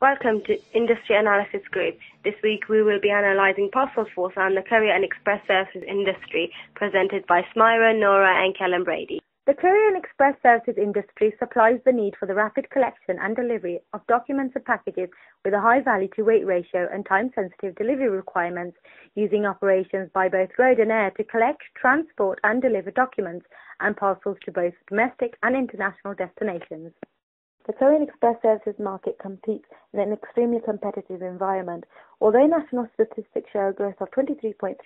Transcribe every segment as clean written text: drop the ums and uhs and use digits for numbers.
Welcome to Industry Analysis Group. This week we will be analysing parcelforce and the courier and express services industry, presented by Smyra, Nora and Kellen Brady. The courier and express services industry supplies the need for the rapid collection and delivery of documents and packages with a high value-to-weight ratio and time-sensitive delivery requirements, using operations by both road and air to collect, transport and deliver documents and parcels to both domestic and international destinations. The courier and express services market competes in an extremely competitive environment. Although national statistics show a growth of 23.3%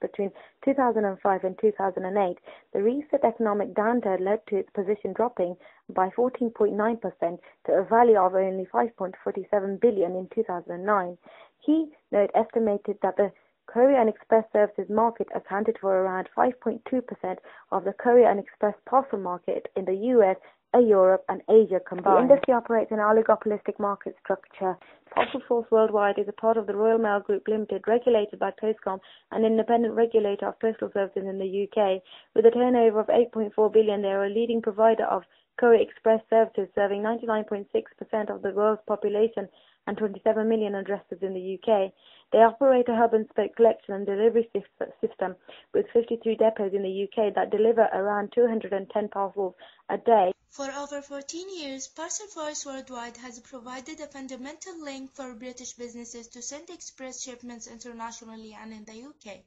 between 2005 and 2008, the recent economic downturn led to its position dropping by 14.9% to a value of only 5.47 billion in 2009. Keynote estimated that the courier and express services market accounted for around 5.2% of the courier and express parcel market in the US, Europe and Asia combined. The industry operates an oligopolistic market structure. Parcelforce Worldwide is a part of the Royal Mail Group Limited, regulated by Postcom, an independent regulator of postal services in the UK. With a turnover of 8.4 billion, they are a leading provider of courier express services, serving 99.6% of the world's population and 27 million addresses in the UK. They operate a hub-and-spoke collection and delivery system with 53 depots in the UK that deliver around 210 parcels a day. For over 14 years, Parcelforce Worldwide has provided a fundamental link for British businesses to send express shipments internationally and in the UK.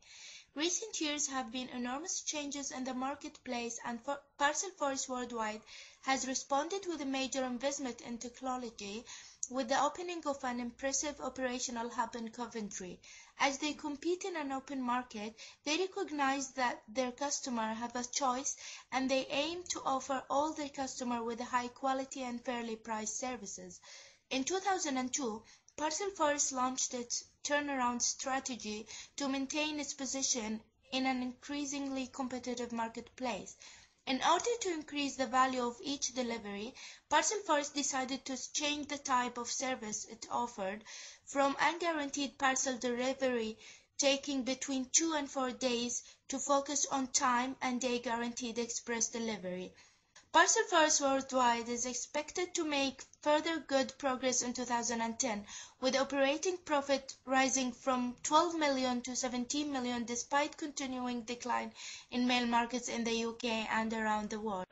Recent years have been enormous changes in the marketplace, and Parcelforce Worldwide has responded with a major investment in technology, with the opening of an impressive operational hub in Coventry. As they compete in an open market, they recognize that their customers have a choice, and they aim to offer all their customers with high quality and fairly priced services. In 2002, Parcelforce launched its turnaround strategy to maintain its position in an increasingly competitive marketplace. In order to increase the value of each delivery, Parcelforce decided to change the type of service it offered from unguaranteed parcel delivery, taking between 2 and 4 days, to focus on time and day guaranteed express delivery. Parcelforce Worldwide is expected to make further good progress in 2010, with operating profit rising from 12 million to 17 million despite continuing decline in mail markets in the UK and around the world.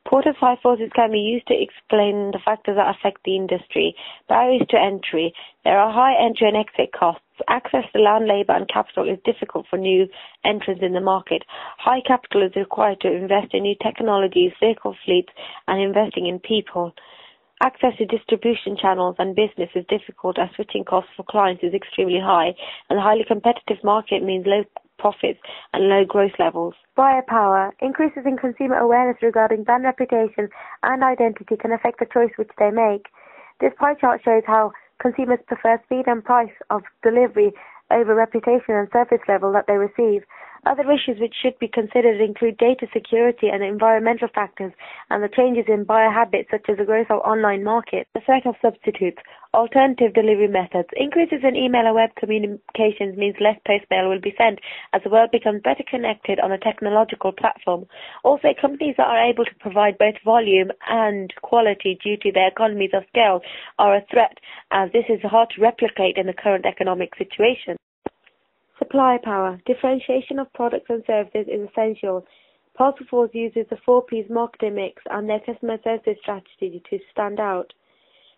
Porter's five forces can be used to explain the factors that affect the industry. Barriers to entry. There are high entry and exit costs. Access to land, labour and capital is difficult for new entrants in the market. High capital is required to invest in new technologies, vehicle fleets and investing in people. Access to distribution channels and business is difficult, as switching costs for clients is extremely high, and the highly competitive market means low profits and low growth levels. Buyer power. Increases in consumer awareness regarding brand reputation and identity can affect the choice which they make. This pie chart shows how consumers prefer speed and price of delivery over reputation and service level that they receive. Other issues which should be considered include data security and environmental factors, and the changes in buyer habits such as the growth of online markets, the threat of substitutes, alternative delivery methods. Increases in email and web communications means less postmail will be sent as the world becomes better connected on a technological platform. Also, companies that are able to provide both volume and quality due to their economies of scale are a threat, as this is hard to replicate in the current economic situation. Supply power. Differentiation of products and services is essential. Parcelforce uses the 4Ps marketing mix and their customer service strategy to stand out.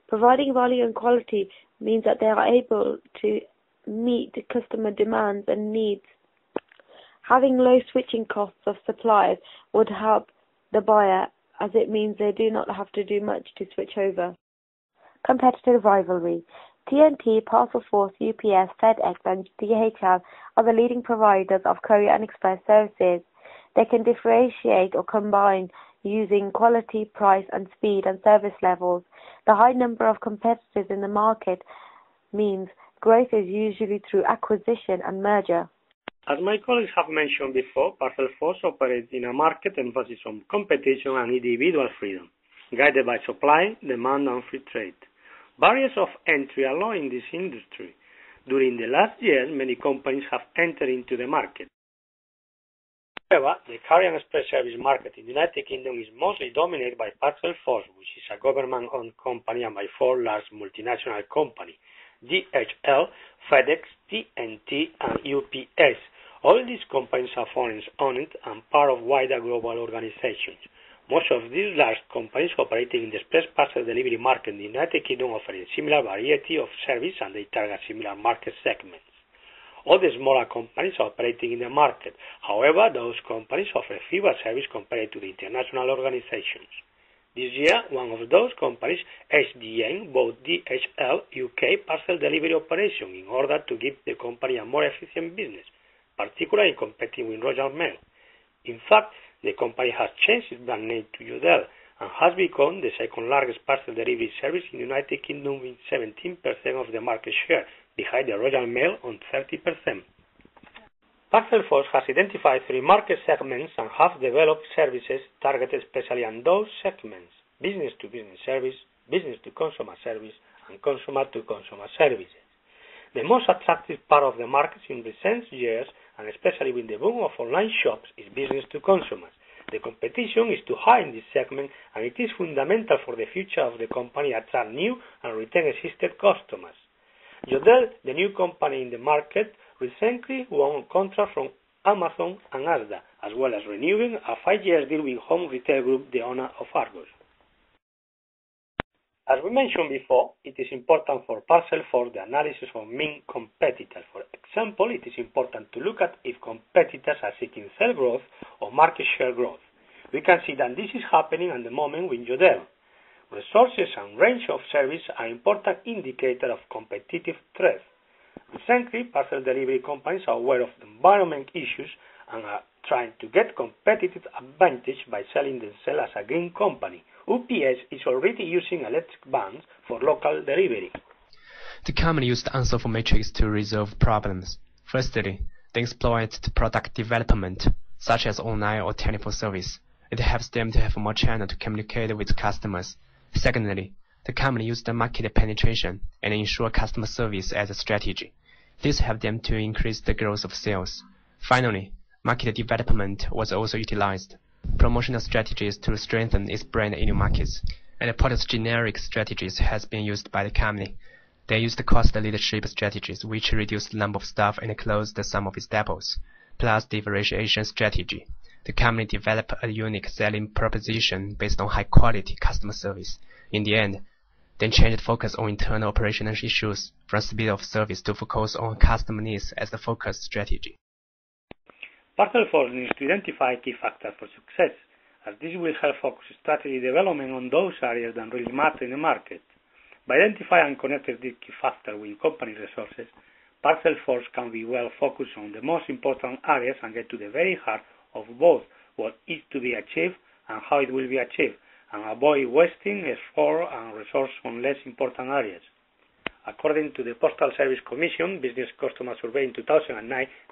Providing value and quality means that they are able to meet the customer demands and needs. Having low switching costs of suppliers would help the buyer, as it means they do not have to do much to switch over. Competitive rivalry. TNT, Parcelforce, UPS, FedEx and DHL are the leading providers of courier and express services. They can differentiate or combine using quality, price and speed and service levels. The high number of competitors in the market means growth is usually through acquisition and merger. As my colleagues have mentioned before, Parcelforce operates in a market emphasis on competition and individual freedom, guided by supply, demand and free trade. Barriers of entry are low in this industry. During the last year, many companies have entered into the market. However, the carrier and express service market in the United Kingdom is mostly dominated by parcelforce, which is a government-owned company, and by four large multinational companies: DHL, FedEx, TNT, and UPS. All these companies are foreign-owned and part of wider global organizations. Most of these large companies operating in the express parcel delivery market in the United Kingdom offer a similar variety of service, and they target similar market segments. All the smaller companies are operating in the market. However, those companies offer fewer service compared to the international organizations. This year, one of those companies, SDN, bought DHL UK parcel delivery operation in order to give the company a more efficient business, particularly competing with Royal Mail. In fact, the company has changed its brand name to Yodel and has become the second largest parcel delivery service in the United Kingdom with 17% of the market share, behind the Royal Mail on 30%. Parcelforce has identified three market segments and have developed services targeted especially on those segments: business-to-business service, business-to-consumer service, and consumer-to-consumer services. The most attractive part of the market in recent years, and especially with the boom of online shops, is business-to-consumers. The competition is too high in this segment, and it is fundamental for the future of the company to attract new and retain existing customers. Yodel, the new company in the market, recently won a contract from Amazon and Asda, as well as renewing a 5-year deal with Home Retail Group, the owner of Argos. As we mentioned before, it is important for parcelforce the analysis of main competitors. For example, it is important to look at if competitors are seeking sales growth or market share growth. We can see that this is happening at the moment with Yodel. Resources and range of service are important indicators of competitive threat. Recently, parcel delivery companies are aware of the environment issues and are trying to get competitive advantage by selling themselves as a green company. UPS is already using electric vans for local delivery. The company used the answer for matrix to resolve problems. Firstly, they exploit product development, such as online or telephone service. It helps them to have more channels to communicate with customers. Secondly, the company used the market penetration and ensure customer service as a strategy. This helped them to increase the growth of sales. Finally, market development was also utilized. Promotional strategies to strengthen its brand in new markets, and product generic strategies has been used by the company. They used cost leadership strategies, which reduced the number of staff and closed some of its depots, plus differentiation strategy. The company developed a unique selling proposition based on high-quality customer service. In the end, they changed focus on internal operational issues from speed of service to focus on customer needs as the focus strategy. Parcelforce needs to identify key factors for success, as this will help focus strategy development on those areas that really matter in the market. By identifying and connecting these key factors with company resources, Parcelforce can be well focused on the most important areas and get to the very heart of both what is to be achieved and how it will be achieved, and avoid wasting effort and resource on less important areas. According to the Postal Service Commission Business Customer Survey in 2009,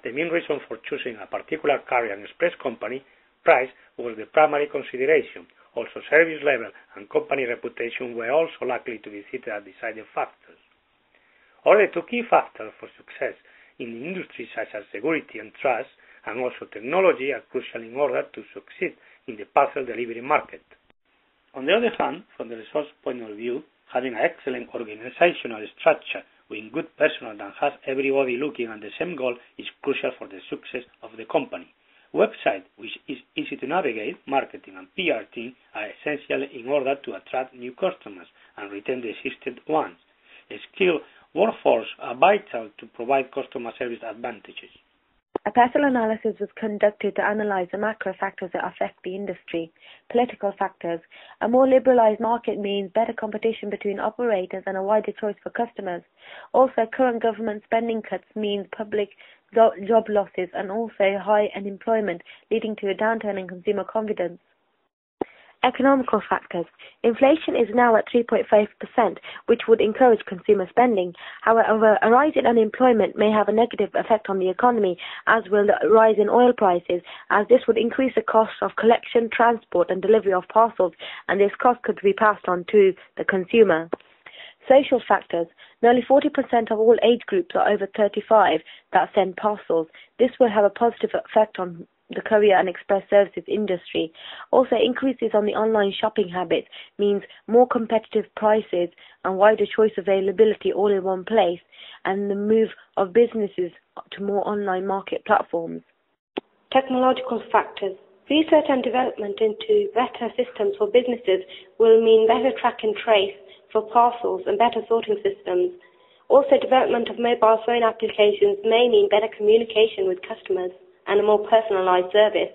the main reason for choosing a particular carrier and express company, price, was the primary consideration. Also, service level and company reputation were also likely to be cited as deciding factors. Other two key factors for success in the industry, such as security and trust, and also technology, are crucial in order to succeed in the parcel delivery market. On the other hand, from the resource point of view, having an excellent organizational structure with good personnel that has everybody looking at the same goal is crucial for the success of the company. Website, which is easy to navigate, marketing and PR team are essential in order to attract new customers and retain the existing ones. A skilled workforce are vital to provide customer service advantages. A parcel analysis was conducted to analyze the macro factors that affect the industry. Political factors. A more liberalized market means better competition between operators and a wider choice for customers. Also, current government spending cuts means public job losses and also high unemployment, leading to a downturn in consumer confidence. Economical factors. Inflation is now at 3.5%, which would encourage consumer spending. However, a rise in unemployment may have a negative effect on the economy, as will the rise in oil prices, as this would increase the cost of collection, transport and delivery of parcels, and this cost could be passed on to the consumer. Social factors. Nearly 40% of all age groups are over 35 that send parcels. This will have a positive effect on the courier and express services industry. Also, increases on the online shopping habits means more competitive prices and wider choice availability all in one place, and the move of businesses to more online market platforms. Technological factors. Research and development into better systems for businesses will mean better track and trace for parcels and better sorting systems. Also, development of mobile phone applications may mean better communication with customers and a more personalized service.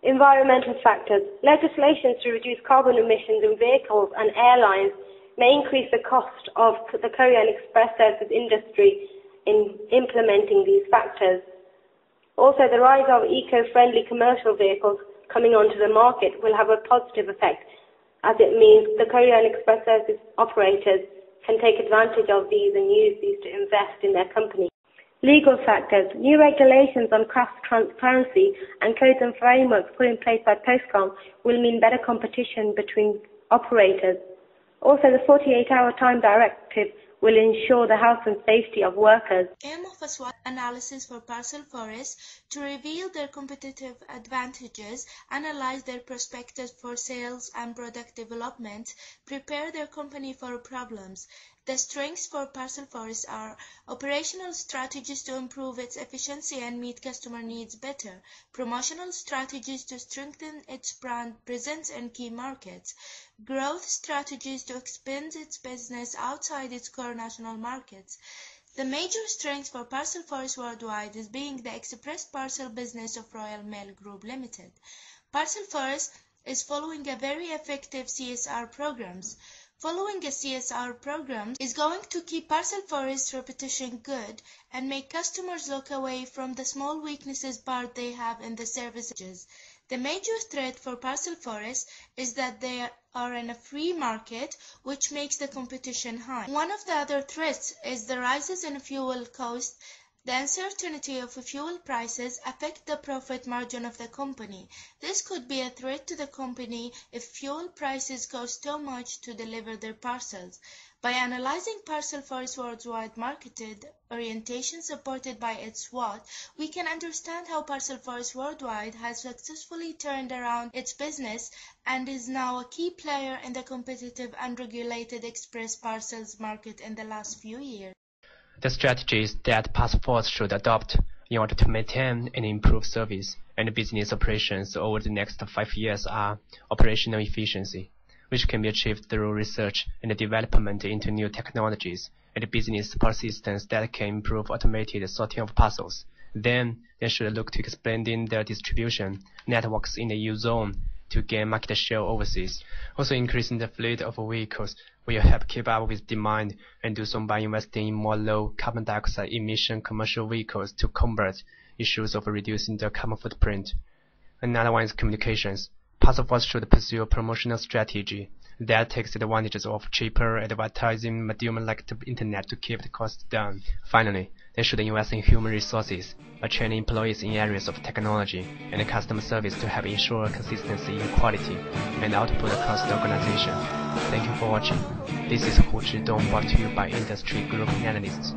Environmental factors. Legislation to reduce carbon emissions in vehicles and airlines may increase the cost of the courier and express services industry in implementing these factors. Also, the rise of eco-friendly commercial vehicles coming onto the market will have a positive effect, as it means the courier and express services operators can take advantage of these and use these to invest in their company. Legal factors. New regulations on cost transparency and codes and frameworks put in place by Postcom will mean better competition between operators. Also, the 48-hour time directive will ensure the health and safety of workers. Aim of a SWOT analysis for parcelforce to reveal their competitive advantages, analyze their prospects for sales and product development, prepare their company for problems. The strengths for parcelforce are operational strategies to improve its efficiency and meet customer needs better, promotional strategies to strengthen its brand presence in key markets, growth strategies to expand its business outside its core national markets. The major strength for parcelforce worldwide is being the express parcel business of Royal Mail Group Limited. Parcelforce is following a very effective CSR programs. Following a CSR program is going to keep parcelforce reputation good and make customers look away from the small weaknesses part they have in the services. The major threat for parcelforce is that they are in a free market, which makes the competition high. One of the other threats is the rises in fuel cost. The uncertainty of fuel prices affect the profit margin of the company. This could be a threat to the company if fuel prices cost too much to deliver their parcels. By analyzing parcelforce worldwide marketed orientation supported by its SWOT, we can understand how parcelforce worldwide has successfully turned around its business and is now a key player in the competitive unregulated express parcels market in the last few years. The strategies that parcelforce should adopt in order to maintain and improve service and business operations over the next 5 years are operational efficiency, which can be achieved through research and development into new technologies and business support systems that can improve automated sorting of parcels. Then they should look to expanding their distribution networks in the EU zone to gain market share overseas. Also, increasing the fleet of vehicles will help keep up with demand, and do so by investing in more low carbon dioxide emission commercial vehicles to combat issues of reducing their carbon footprint. Another one is communications. Parcelforce should pursue a promotional strategy that takes advantages of cheaper advertising medium like the internet to keep the costs down. Finally, they should invest in human resources, train employees in areas of technology and customer service to help ensure consistency in quality and output across the organization. Thank you for watching. This is Hu Zhidong, brought to you by Industry Group Analysts.